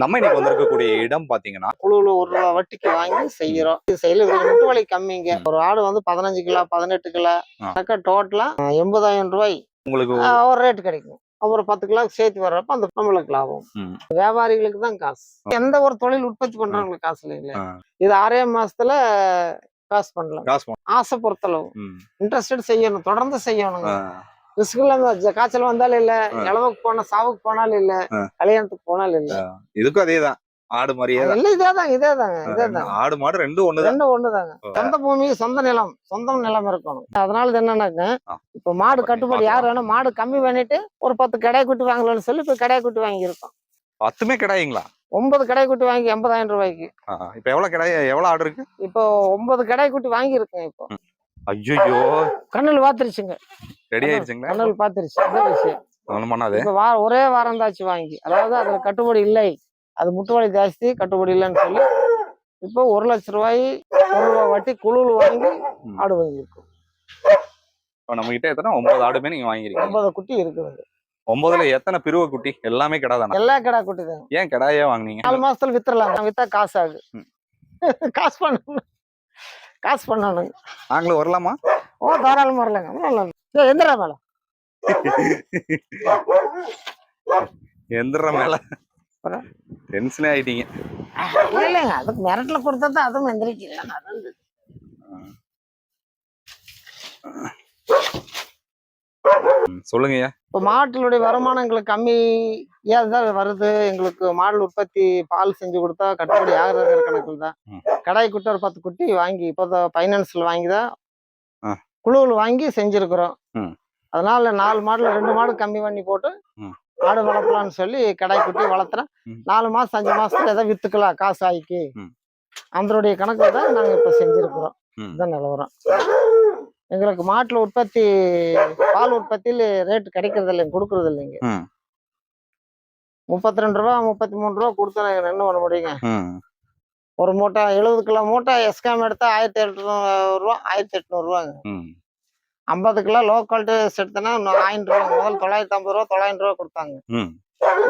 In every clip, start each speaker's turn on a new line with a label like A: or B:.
A: நம்ம இன்னைக்கு வந்திருக்கக்கூடிய இடம் பாத்தீங்கன்னா,
B: குழுவுல ரூ. 1 வட்டிக்கு வாங்கி செய்யறோம். இது செய்யல முட்டு வலி கம்மிங்க. ஒரு ஆடு வந்து 15 கிலோ, 18 கிலோ டோட்டலா ரூ. 80,000
A: உங்களுக்கு
B: ஒரு ரேட் கிடைக்கும். ஒரு 10 கிலோ சேர்த்து வர்றப்ப அந்த நம்மளுக்கு லாபம். வியாபாரிகளுக்கு தான் காசு. எந்த ஒரு தொழில் உற்பத்தி பண்றவங்களுக்கு காசு இல்லைங்களா? இது 6 மாசத்துல காசு பண்ணலாம். ஆசை பொறுத்தளவு இன்ட்ரெஸ்டட் செய்யணும், தொடர்ந்து செய்யணுங்க. காய்ச்சல் வந்தாலும் இல்ல, இளவுக்கு போனா சாவுக்கு போனாலும் இல்ல, கல்யாணத்துக்கு போனாலும் இல்ல.
A: இதுக்கும் அதேதான். ஆடு மாதிரியே
B: இதேதாங்க.
A: ஆடு மாடு ரெண்டும்
B: ஒண்ணுதாங்க. சொந்த பூமி, சொந்த நிலம், சொந்த நிலம் இருக்கணும். அதனால என்னன்னாக்க, இப்ப மாடு கட்டுப்பாடு யார் வேணும், மாடு கம்மி பண்ணிட்டு ஒரு 10 கடை குட்டி வாங்கலாம்னு சொல்லி இப்ப கடை குட்டி வாங்கி இருக்கோம்.
A: 10மே கடாய்ங்களா?
B: 9 கடை குட்டி வாங்கி 80,000
A: இப்ப எவ்வளவு ஆடு இருக்கு?
B: இப்போ 9 கடை குட்டி வாங்கி இருக்கேன். இப்போ
A: ஐயோ,
B: கண்ணுல பாத்துருச்சுங்க.
A: ரெடி ஆயிருச்சுங்களா?
B: கண்ணுல பாத்துருச்சு. அந்த விஷயம் இப்ப ஒரே வாரம் தாச்சு வாங்கி. அதாவது அதுல கட்டுப்படி இல்லை, அது முட்டுவலி ஜாஸ்தி, கட்டுப்படி இல்லைன்னு சொல்லி இப்போ 1 லட்சம் ரூபாய் வட்டி குழுவில் வாங்கி ஆடு வாங்கியிருக்கோம்.
A: நம்ம கிட்ட எத்தனை 9 ஆடுமே நீங்க வாங்கிருக்கீங்க?
B: 9 குட்டி இருக்குது.
A: 9ல எத்தனை பிரிவு குட்டி? எல்லாமே கிடா தானே?
B: எல்லா கிடா குட்டி தான்.
A: ஏன் கிடாயே வாங்குனீங்க?
B: 4 மாசத்துல வித்துறலாம். வித்தா காசு ஆகுது. காசு பண்ணணும்.
A: நாங்களும் வரலாமா?
B: ஓ, தாராளமா வரலாங்க. எந்திரா மேல
A: எந்திர மேல டென்ஷனே ஆயிட்டீங்க.
B: இல்லைங்க, அதுக்கு மிரட்டல கொடுத்தா தான் அதுவும் எந்திரிக்கல.
A: சொல்லுங்க.
B: இப்போ மாட்டுடைய வருமானம் எங்களுக்கு கம்மியா தான் வருது. எங்களுக்கு மாடு உற்பத்தி பால் செஞ்சு கொடுத்தா கட்டுப்படி ஆகுற கணக்கில் தான். கடாய் குட்டி ஒரு 10 குட்டி வாங்கி இப்போ பைனான்ஸ்ல வாங்கி தான் குழுவில் வாங்கி செஞ்சிருக்கிறோம். அதனால 4 மாடுல 2 மாடு கம்மி பண்ணி போட்டு ஆடு வளர்க்கலாம்னு சொல்லி கடாய் குட்டி வளர்த்துறேன். 4 மாசம் 5 மாசத்துல ஏதாவது வித்துக்கலாம் காசு ஆகிக்கு. அதனுடைய கணக்கு தான் நாங்க இப்ப செஞ்சிருக்கிறோம். இதுதான் நிலவரம். எங்களுக்கு மாட்டுல உற்பத்தி பால் உற்பத்தியில ரேட்டு கிடைக்கிறது இல்லைங்க, கொடுக்கறது இல்லைங்க. 32 ரூபா 33 ரூபா கொடுத்தா என்ன பண்ண முடியுங்க? ஒரு மூட்டை 70 கிலோ மூட்டை எஸ்காம் எடுத்தா 1,800 ரூபா, 1,800 ரூபாங்க. 50 கிலோ லோ குவாலிட்டி எடுத்தனா 1000 ரூபா. முதல்ல 950 ரூபா 900 ரூபா கொடுத்தாங்க.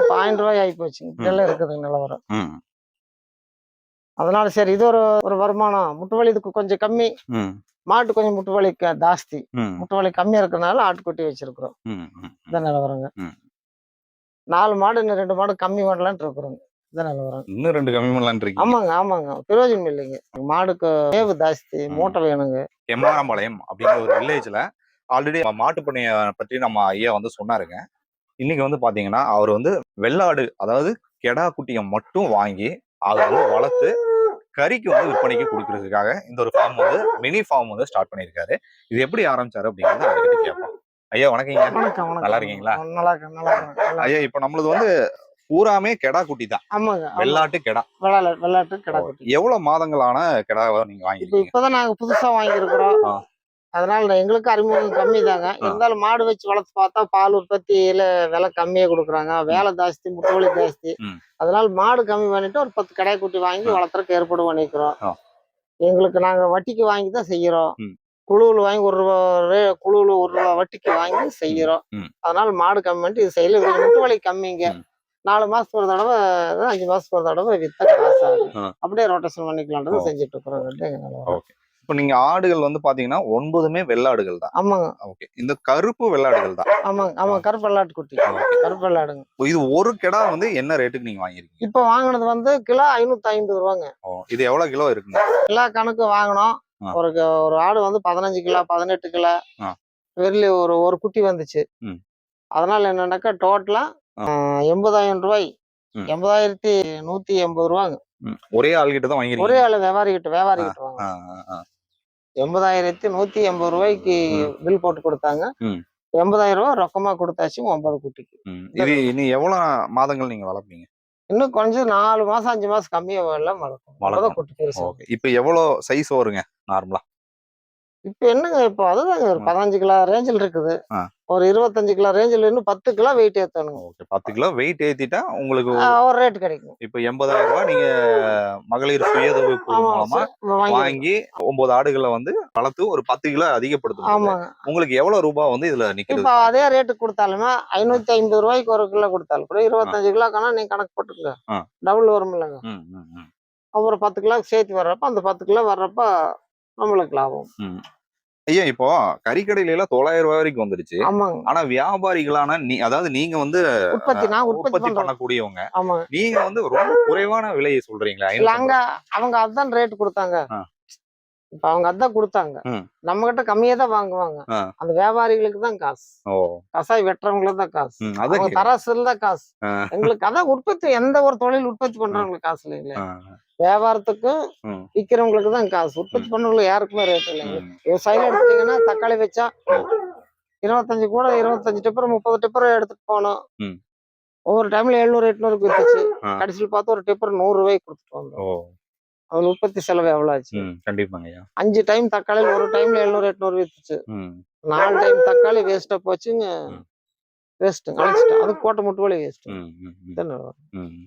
B: இப்ப 1000 ரூபாய் ஆகி போச்சுங்க. இதெல்லாம் இருக்குதுங்க நிலவரம். அதனால சரி, இது ஒரு வருமானம். முட்டுவலி இதுக்கு கொஞ்சம் கம்மி, மாட்டு கொஞ்சம் முட்டுவலி ஜாஸ்தி. முட்டுவலி கம்மியா இருக்கிறதுனால ஆட்டுக்குட்டி வச்சிருக்கிறோம். இதான் நிலவரங்க. 4 மாடு இன்னும் 2 மாடு கம்மி பண்ணலான்னு இருக்கிறோங்க. இதான் நிலவரம்.
A: இன்னும் 2 கம்மி பண்ணலான்னு இருக்கீங்க?
B: ஆமாங்க. பிரயோஜனம் இல்லைங்க. மாடுக்கு தேவை ஜாஸ்தி, மூட்டை வேணுங்க.
A: எம்மாரம்பாளையம் அப்படிங்கிற ஒரு வில்லேஜ்ல ஆல்ரெடி மாட்டு பண்ணைய பற்றி நம்ம ஐயா வந்து சொன்னாருங்க. இன்னைக்கு வந்து பாத்தீங்கன்னா அவர் வந்து வெள்ளாடு, அதாவது கெடா குட்டியை மட்டும் வாங்கி அதை வந்து வளர்த்து கறிக்கு வந்து விற்பனைக்கு கொடுக்கறதுக்காக இந்த ஒரு ஃபார்ம் வந்து மினி ஃபார்ம் வந்து ஸ்டார்ட் பண்ணியிருக்காரு. இது எப்படி ஆரம்பிச்சாரு அப்படிங்கிறத அவர்கிட்ட கேட்போம். ஐயா வணக்கங்க. நல்லா இருக்கீங்களா? ஐயா, இப்ப நம்மளது வந்து பூராமே கெடா குட்டி தான். வெள்ளாட்டு கெடா.
B: வெள்ளாட்டு கெடா குட்டி.
A: எவ்வளவு மாதங்களான கெடாவை நீங்க வாங்கிருக்கீங்க?
B: இப்பதான் நாங்க புதுசா வாங்கியிருக்கிறோம். அதனால எங்களுக்கு அறிமுகம் கம்மி தாங்க. இருந்தாலும் மாடு வச்சு வளர்த்து பார்த்தா பால் உற்பத்தியில விலை கம்மியா கொடுக்குறாங்க, வேலை ஜாஸ்தி, முட்டுவலி ஜாஸ்தி. அதனால மாடு கம்மி பண்ணிட்டு ஒரு 10 கடை குட்டி வாங்கி வளர்த்துறதுக்கு ஏற்பாடு பண்ணிக்கிறோம். எங்களுக்கு நாங்க வட்டிக்கு வாங்கி தான் செய்யறோம். குழுவில் வாங்கி குழுவில் 1 ரூபா வட்டிக்கு வாங்கி செய்யறோம். அதனால மாடு கம்மி பண்ணிட்டு இது செய்யல. முட்டுவலி கம்மிங்க. 4 மாசத்துக்கு ஒரு தடவை, 5 மாசத்துக்கு ஒரு தடவை வித்தா காசு ஆகும். அப்படியே ரொட்டேஷன் பண்ணிக்கலான்றது செஞ்சுட்டு இருக்கிறோம்.
A: இப்ப நீங்க ஆடுகள் வந்து பாத்தீங்கன்னா 9மே வெள்ளாடுகள் தான்.
B: ஆமாங்க.
A: ஓகே. இந்த கருப்பு வெள்ளாடுகள் தான்.
B: ஆமாங்க. கருப்பு வெள்ளாட்டு குட்டி. கருப்பு வெள்ளாடுங்க.
A: இது ஒரு கிடா வந்து என்ன ரேட்டுக்கு நீங்க வாங்கிருக்கீங்க?
B: இப்ப வாங்கினது வந்து கிலோ 550 ரூபாங்க.
A: இது எவ்வளவு கிலோ இருக்குங்க?
B: கிலோ கணக்கு வாங்கினோம். ஒரு ஆடு வந்து 15 கிலோ 18 கிலோ வெறும் ஒரு குட்டி வந்துச்சு. அதனால என்னன்னாக்கா டோட்டலா 80,000 ரூபாய், 80,180 ரூபாங்க.
A: ஒரே ஆள்கிட்ட தான் வாங்கிருக்கீங்க? ஒரே ஆளு
B: வியாபாரி கிட்ட வாங்க. 80,180 ரூபாய்க்கு பில் போட்டு கொடுத்தாங்க. 80,000 ரூபாய் ரொக்கமா கொடுத்தாச்சு 9 குட்டிக்கு.
A: இது இன்னும் எவ்வளவு மாதங்கள் நீங்க வளர்ப்பீங்க?
B: இன்னும் கொஞ்சம் 4 மாசம் 5 மாசம் கம்மியா வளர்க்கும். குட்டி.
A: இப்ப எவ்வளவு சைஸ் வருங்க நார்மலா?
B: இப்ப என்னங்க இப்போ அதுதாங்க ஒரு 15 கிலோ ரேஞ்சில் இருக்குது.
A: ஆ.
B: ஒரு 25 கிலோ ரேஞ்சில் இன்னும் 10 கிலோ வெயிட் ஏத்தணுங்க.
A: ஓகே. 10 கிலோ வெயிட் ஏத்திட்டா உங்களுக்கு
B: ஒரு ரேட் கிடைக்கும்.
A: இப்ப ரூ. 80,000 நீங்க மகளிர் சுயஉதவி குழு
B: ஆமா
A: மூலமா
B: வாங்கிடலாம்.
A: வாங்கி 9 ஆடுகள வந்து வளர்த்து ஒரு 10 கிலோ அதிகப்படுத்தும் போது,
B: ஆமாங்க.
A: உங்களுக்கு எவ்வளவு ரூபாய் வந்து இதுல நிக்கிறது?
B: இப்ப அதே ரேட்டுக்கு குடுத்தாலுமே ரூ. 550 ஒரு கிலோ குடுத்தாலும் கூட
A: ஆ.
B: 25 கிலோக்கானா நீங்க கணக்கு போட்டுக்கங்க.
A: ஆ.
B: டபுள் வரும்லங்க.
A: ம், ம், ம்,
B: அப்புறம் 10 கிலோக்கு சேர்த்து வர்றப்ப, அந்த 10 கிலோ வர்றப்ப நம்மளுக்கு லாபம்.
A: ம். ஐயா இப்போ கறிக்கடையில எல்லாம் ரூ. 900 வரைக்கும் வந்துருச்சு.
B: ஆமாங்க.
A: ஆனா வியாபாரிகளான அதாவது நீங்க வந்து
B: நான் உற்பத்தி
A: உற்பத்தி
B: பண்றோம்.
A: பண்ணக்கூடியவங்க.
B: ஆமாங்க.
A: நீங்க வந்து ரொம்ப குறைவான விலையை சொல்றீங்களே.
B: இல்ல அவங்க அதான் ரேட் குடுத்தாங்க.
A: ஆ.
B: இப்ப அவங்க அதான் குடுத்தாங்க.
A: ம்.
B: நம்மகிட்ட கம்மியா தான் வாங்குவாங்க.
A: ஆ.
B: அந்த வியாபாரிகளுக்கு தான் காசு.
A: ஓ.
B: கசாய் வெட்டுறவங்களுக்கு தான் காசு.
A: ம். அதான்
B: அவங்க
A: கேக்குறேன்.
B: தராசுல தான் காசு.
A: ஆ.
B: எங்களுக்கு அதான் உற்பத்தி எந்த ஒரு தொழில் உற்பத்தி
A: ஆ.
B: பண்றவங்களுக்கு காசு இல்லைங்களே.
A: ஆ.
B: வியாபாரத்துக்கும்
A: ம்.
B: விக்கிறவங்களுக்கு தான் காசு. உற்பத்தி
A: ம்.
B: பண்ணவங்களுக்கு யாருக்குமே ரேட் இல்லைங்க.
A: ம்.
B: விவசாயில எடுத்துட்டீங்கன்னா தக்காளி வச்சா 25 கூட 25 டிப்பர் 30 டிப்பர் எடுத்துட்டு போனோம்.
A: ம்.
B: ஒவ்வொரு டைம்ல 700 800க்கு வித்துச்சு.
A: ஆ.
B: கடைசியில பார்த்தா ஒரு டிப்பர் ரூ. 100 கொடுத்துட்டு வந்தோம்.
A: ஓ.
B: அதுல உற்பத்தி செலவு எவ்வளவு ஆச்சு?
A: ம். கண்டிப்பாங்கய்யா.
B: 5 டைம் தக்காளியில ஒரு டைம்ல 700 800 வித்துச்சு.
A: ம்.
B: 4 டைம் தக்காளி வேஸ்டா போச்சுங்க.
A: ம்.
B: வேஸ்ட்டுங்க. அழிச்சிட்டோம். அதுக்கு போட்ட முட்டுவலி வேஸ்ட்டு.
A: ம். ம். ம்.
B: இதானே.
A: ம்.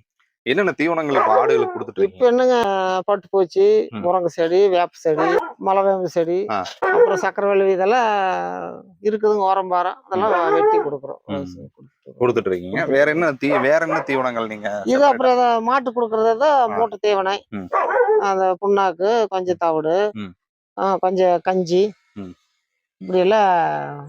A: என்னென்ன தீவனங்கள் இப்ப ஆடுகளுக்கு குடுத்துட்டு
B: இப்ப என்னங்க பட்டுப்பூச்சி,
A: ம்.
B: முருங்கை செடி, வேப்ப செடி, மலைவேம்பு செடி,
A: ஆ.
B: அப்புறம் சக்கரவள்ளி இதெல்லாம் இருக்குதுங்க ஓரம்பாரம். அதெல்லாம் வெட்டி கொடுக்குறோம்.
A: ம். குடுத்துட்டு இருக்கீங்க. வேற என்ன தீவனங்கள் நீங்க
B: இது
A: செப்பரேட்டா?
B: அப்புறம் மாட்டு கொடுக்கறது தான்
A: ஆ.
B: மூட்டை தீவனை.
A: ம்.
B: அந்த புண்ணாக்கு, கொஞ்சம் தவிடு,
A: ம்.
B: கொஞ்சம் கஞ்சி,
A: ம்.
B: இப்படி எல்லாம்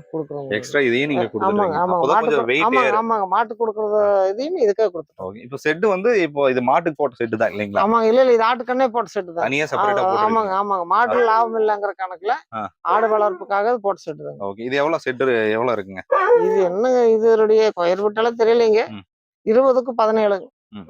B: கொடுக்குறோம்.
A: எக்ஸ்ட்ரா இதையும் நீங்க
B: ஆமாங்க,
A: குடுத்துட்டீங்க.
B: ஆமாங்க.
A: அப்பதான் கொஞ்சம் வெயிட்
B: ஆமாங்க. மாட்டு கொடுக்கறது இதையும் இதுக்காக கொடுத்துட்டோம்.
A: ஓகே. இப்ப செட் வந்து இப்போ இது மாட்டுக்கு போட்ட செட் தான் இல்லைங்களா?
B: ஆமாங்க. இல்ல இது ஆட்டுக்கண்ணே போட்ட செட்டு தான்.
A: தனியா செப்பரேட்டா போட்டுருக்கீங்க.
B: ஆமாங்க. மாட்டு லாபம் இல்லங்கிற கணக்குல
A: ஆ.
B: ஆடு வளர்ப்புக்காக போட்ட செட்டு தான்.
A: ஓகே. இது எவ்வளவு இருக்குங்க?
B: இது என்னங்க இதனுடைய பயிர் விட்டாலும் தெரியலைங்க.
A: ம்.
B: 20க்கு 17.
A: ம்.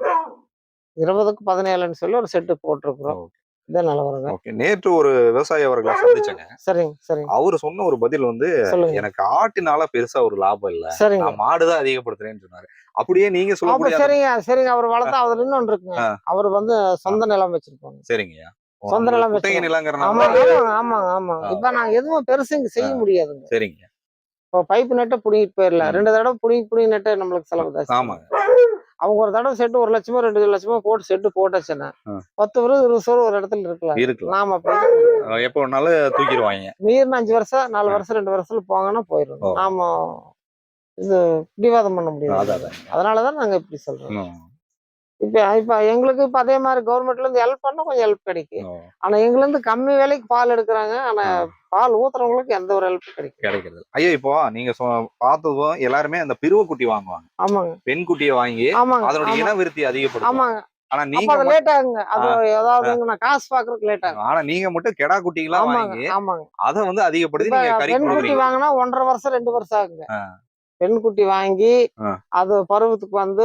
B: 20க்கு 17ன்னு சொல்லி ஒரு செட்டு போட்டிருக்கிறோம்.
A: ஓகே.
B: இதான் நிலவரங்க.
A: ஓகே. நேற்று ஒரு விவசாயி அவர்களை சந்திச்சேங்க.
B: சரிங்க.
A: அவரு சொன்ன ஒரு பதில் வந்து
B: சொல்லுங்க.
A: எனக்கு ஆட்டுனால பெருசா ஒரு லாபம் இல்ல.
B: சரிங்க.
A: நான் மாடு தான் அதிகப்படுத்துறேன்னு சொன்னாரு. அப்படியே நீங்க
B: அப்ப
A: சொல்லக்கூடிய
B: சரிங்க. அவர் வளர்த்தா அதுல இன்னொன்னு இருக்குங்க.
A: ஆ.
B: அவர் வந்து சொந்த நிலம் வச்சிருப்பாங்க.
A: சரிங்கய்யா.
B: சொந்த நிலம்
A: குத்தகை
B: வச்சிருக்காங்க.
A: நிலங்கிறனால
B: ஆமாங்க.
A: ஆ.
B: இப்ப நாங்க எதுவும் பெருசு இங்க செய்ய முடியாதுங்க.
A: சரிங்க.
B: இப்போ பைப் நெட்ட புடிங்கிட்டு போயிடலாம்.
A: ம்.
B: 2 தடவை புடிங்கி நெட்ட நம்மளுக்கு செலவு ஜாஸ்தி.
A: ஆமாங்க.
B: அவங்க ஒரு தடவை செட்டு 1 லட்சமோ 2 லட்சமோ போட்டு செட்டு போட்டாச்சுன்னா
A: ஆ.
B: 10 வருஷம் 20 வருஷம் ஒரு இடத்துல இருக்கலாம்.
A: இருக்கலாம்.
B: நாம அப்படி
A: எப்ப வேணாலும் தூக்கிடுவாங்க.
B: மீறின 5 வருஷம் 4 வருஷம் 2 வருஷத்துல போங்கன்னா போயிடும்.
A: ஓ.
B: நாம இது பிடிவாதம் பண்ண முடியாது.
A: அதான்.
B: அதனாலதான் நாங்க இப்படி சொல்றோம்.
A: ம்.
B: இப்ப எங்களுக்கு இப்ப அதே மாதிரி கவர்மெண்ட்ல இருந்து ஹெல்ப் பண்ணா கொஞ்சம் ஹெல்ப் கிடைக்கும்.
A: ஓ.
B: ஆனா எங்களை இருந்து கம்மி விலைக்கு பால் எடுக்கிறாங்க. ஆனா
A: ஆ.
B: பால் ஊத்துறவங்களுக்கு எந்த ஒரு ஹெல்ப் கிடைக்கும்.
A: கிடைக்கிறது. ஐயா இப்போ நீங்க பார்த்ததும் எல்லாருமே அந்த பிரிவு குட்டி வாங்குவாங்க.
B: ஆமாங்க.
A: பெண் குட்டியை வாங்கி
B: ஆமாங்க.
A: அதனுடைய இனவிருத்தி அதிகப்படுத்தும்.
B: ஆமாங்க.
A: ஆனா
B: அப்ப
A: நீங்க
B: அது லேட் ஆகுங்க. அது ஏதாவது நான் காசு பாக்குறதுக்கு லேட் ஆகும்.
A: ஆனா நீங்க மட்டும் கெடா குட்டிகளா வாங்கி
B: ஆமாங்க.
A: அத வந்து அதிகப்படுத்தி
B: இப்ப
A: நீங்க கறி
B: பெண் குட்டி
A: கொடுக்குறீங்க.
B: வாங்கினா 1.5 வருஷம் 2 வருஷம் ஆகுங்க.
A: ஆ.
B: பெண் குட்டி வாங்கி
A: ஆ.
B: அது பருவத்துக்கு வந்து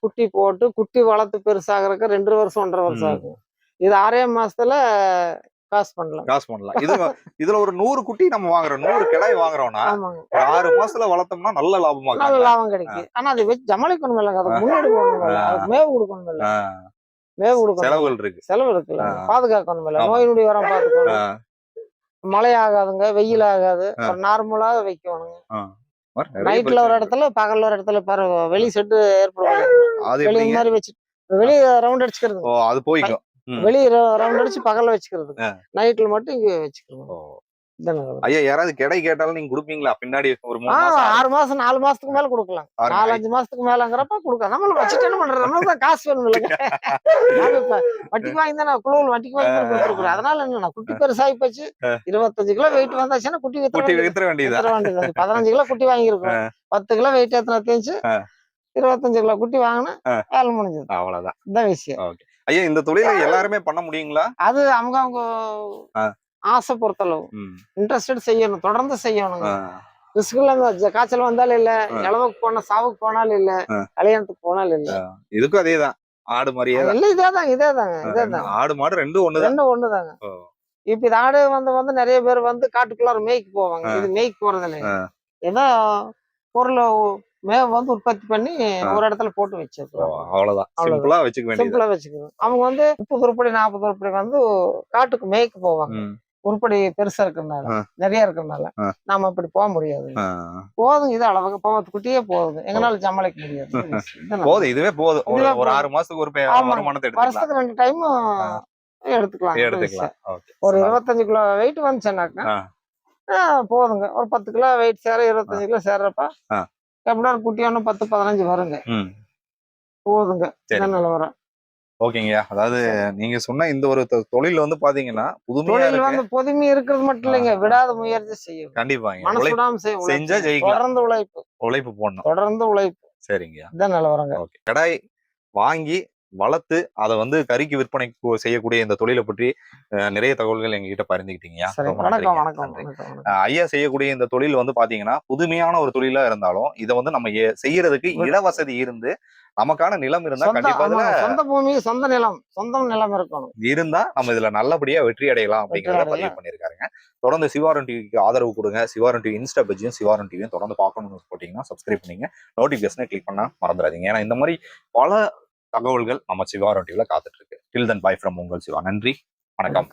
B: குட்டி போட்டு குட்டி வளர்த்து பெருசாகிறதுக்கு 2 வருஷம் 1.5 வருஷம் ஆகும். இது 6 மாசத்துல காசு பண்ணலாம்.
A: இதுல ஒரு 100 குட்டி நம்ம வாங்குறோம். 100 கிடாய் வாங்குறோம்னா
B: ஆமாங்க.
A: ஒரு 6 மாசத்துல வளர்த்தோம்னா நல்ல லாபமா
B: நல்ல லாபம் கிடைக்கும். ஆனா அதை வச்சு ஜமாளிக்கணும் இல்லைங்க. அதுக்கு முன்னாடி போகணும் இல்ல. அதுக்கு மேவு கொடுக்கணும் இல்ல. மேவு கொடுக்கணும்.
A: செலவுகள் இருக்கு.
B: செலவு இருக்குல்ல.
A: ஆ.
B: பாதுகாக்கணும் இல்ல.
A: ஆமா.
B: நோய் நொடி வராம பாத்துக்கணும்.
A: ஆ.
B: மழை ஆகாதுங்க, வெயில் ஆகாது.
A: ஆ.
B: ஒரு நார்மலா வைக்கணுங்க.
A: ஆ. நிறைய
B: நைட்ல ஒரு
A: பிரச்சனை
B: இடத்துல பகல்ல ஒரு இடத்துல பாரு வெளி செட்டு ஏற்படும்.
A: அது
B: வெளி
A: எப்படிங்க?
B: மாதிரி வச்சு வெளிய ரவுண்ட் அடிச்சுக்கிறது.
A: ஓ, அது போய்க்கும். ம்.
B: வெளிய ரவுண்ட் அடிச்சு பகல்ல வச்சுக்கிறது.
A: ஆ.
B: நைட்ல மட்டும் இங்க வச்சுக்கணும்.
A: ஓ.
B: இதானே.
A: ஐயா யாராவது கிடை கேட்டாலும் நீங்க குடுப்பீங்களா? பின்னாடி ஒரு 3 மாசம்
B: 6 மாசம் 4 மாசத்துக்கு மேல கொடுக்கலாம். 4 5 மாசத்துக்கு மேலங்கிறப்ப கொடுக்கலாம். நம்மள வச்சுட்டு என்ன பண்றது? நம்மளுக்கு தான் காசு வேணும் இல்லைங்க. நாம இப்ப வட்டிக்கு வாங்கி தான் குழுவில் வட்டிக்கு வாங்கி தான் கொடுத்துருக்குறோம். அதனால என்ன குட்டி பெருசாகி போச்சு. 25 கிலோ வெயிட் வந்தாச்சுன்னா குட்டி
A: வித்துற வேண்டியதா?
B: 15 கிலோ குட்டி வாங்கியிருக்கோம். 10 கிலோ வெயிட் ஏத்தினா தெரிஞ்சு 25 கிலோ குட்டி வாங்கினா வேலை முடிஞ்சது.
A: அவ்வளவுதான்.
B: இதான் விஷயம்.
A: ஓகே. ஐயா இந்த தொழிலை எல்லாருமே பண்ண முடியுங்களா?
B: அது அவங்க ஆசை பொறுத்தளவு இன்ட்ரெஸ்டட் செய்யணும். தொடர்ந்து செய்யணுங்க. ரிஸ்க்ல காய்ச்சல் வந்தாலும் இல்ல, இளவுக்கு போனா சாவுக்கு போனாலும் இல்ல, கல்யாணத்துக்கு போனாலும் இல்ல.
A: இதுக்கும் அதேதான். ஆடு மாதிரியே தான்.
B: இல்ல இதேதாங்க.
A: ஆடு மாடு ரெண்டும்
B: ஒண்ணுதாங்க. இப்ப இது ஆடு வந்து நிறைய பேர் வந்து காட்டுக்குள்ளார மேய்க்கு போவாங்க. இது மேய்க்கு போறது இல்லைங்க. ஏதோ பொருள் மேவ் வந்து உற்பத்தி பண்ணி ஒரு இடத்துல போட்டு வச்சிருக்கோம்.
A: அவ்வளவுதான். சிம்பிளா வச்சுக்க வேண்டியது.
B: சிம்பிளா வச்சுக்கணும். அவங்க வந்து 30 உருப்படி 40 உருப்படி வந்து காட்டுக்கு மேய்க்கு போவாங்க. உருப்படி பெருசா இருக்கிறதுனால
A: ஆ.
B: நிறைய இருக்கிறதுனால
A: ஆ.
B: நாம அப்படி போக முடியாது.
A: ஆ.
B: போதும் இது அளவுக்கு 10 குட்டியே போதும், எங்களால சமாளிக்க முடியாது. இதுதான்
A: போதும், இதுவே போதும். ஒரு
B: இதுவே
A: ஒரு
B: போதும்.
A: 6 மாசத்துக்கு ஒரு
B: ஆமாங்க.
A: வருமானத்தை எடுத்துக்கலாம்.
B: வருஷத்துக்கு 2 டைம் எடுத்துக்கலாம்.
A: எடுத்துக்கலாம். ஓகே.
B: ஒரு 25 கிலோ வெயிட் வந்துச்சுன்னாக்கா போதுங்க. ஒரு 10 கிலோ வெயிட் சேர 25 கிலோ சேர்றப்ப
A: ஆ.
B: எப்படியும் ஒரு குட்டி ஒன்று 10 15 வருங்க.
A: ம்.
B: போதுங்க.
A: சரி.
B: இதான் நிலவரம்.
A: ஓகேங்கய்யா. அதாவது நீங்க சொன்ன இந்த ஒரு தொழில் வந்து பாத்தீங்கன்னா புதுமையா
B: தொழில்
A: இருக்கு.
B: வந்து பொதுமை இருக்கிறது மட்டும் இல்லைங்க, விடாத முயற்சி செய்யும்.
A: கண்டிப்பாங்க.
B: மனசு விடாம
A: செஞ்சா
B: செய்யும்.
A: ஜெயிக்கலாம்.
B: தொடர்ந்து உழைப்பு.
A: உழைப்பு போடணும்.
B: தொடர்ந்து உழைப்பு.
A: சரிங்கய்யா.
B: இதான் நிலவரங்க.
A: ஓகே. கிடாய் வாங்கி வளர்த்து அதை வந்து கறிக்கு விற்பனை செய்யக்கூடிய இந்த தொழிலை பற்றி நிறைய தகவல்கள் எங்ககிட்ட பகிர்ந்துக்கிட்டீங்கய்யா.
B: சரி,
A: ரொம்ப
B: வணக்கம்
A: நன்றிங்க.
B: வணக்கம்
A: நன்றி.
B: வணக்கம் வணக்கம்.
A: ஐயா செய்யக்கூடிய இந்த தொழில் வந்து பாத்தீங்கன்னா புதுமையான ஒரு தொழிலா இருந்தாலும் இதை வந்து நம்ம செய்யறதுக்கு இடவசதி இருந்து நமக்கான நிலம் இருந்தா கண்டிப்பா இதுல
B: சொந்த பூமி, சொந்த நிலம், சொந்தம் நிலம் இருக்கணும்.
A: இருந்தா நம்ம இதுல நல்லபடியா வெற்றி அடையலாம் அப்படிங்கறத
B: வெற்றி
A: பதிவு
B: அடையலாம்.
A: பண்ணிருக்காருங்க. தொடர்ந்து சிவாரன் டிவிக்கு ஆதரவு கொடுங்க. சிவாரன் டிவி இன்ஸ்டா பேஜையும் சிவாரன் டிவியும் தொடர்ந்து பார்க்கணும்னு போட்டீங்கன்னா சப்ஸ்கிரைப் பண்ணீங்க. நோட்டிபிகேஷனை கிளிக் பண்ணா மறந்துடாதீங்க. ஏன்னா இந்த மாதிரி பல தகவல்கள் நம்ம சிவாரன் டிவில காத்துட்டு இருக்கு. டில் தென் பை ஃப்ரம் உங்கள் சிவா. நன்றி, வணக்கம்.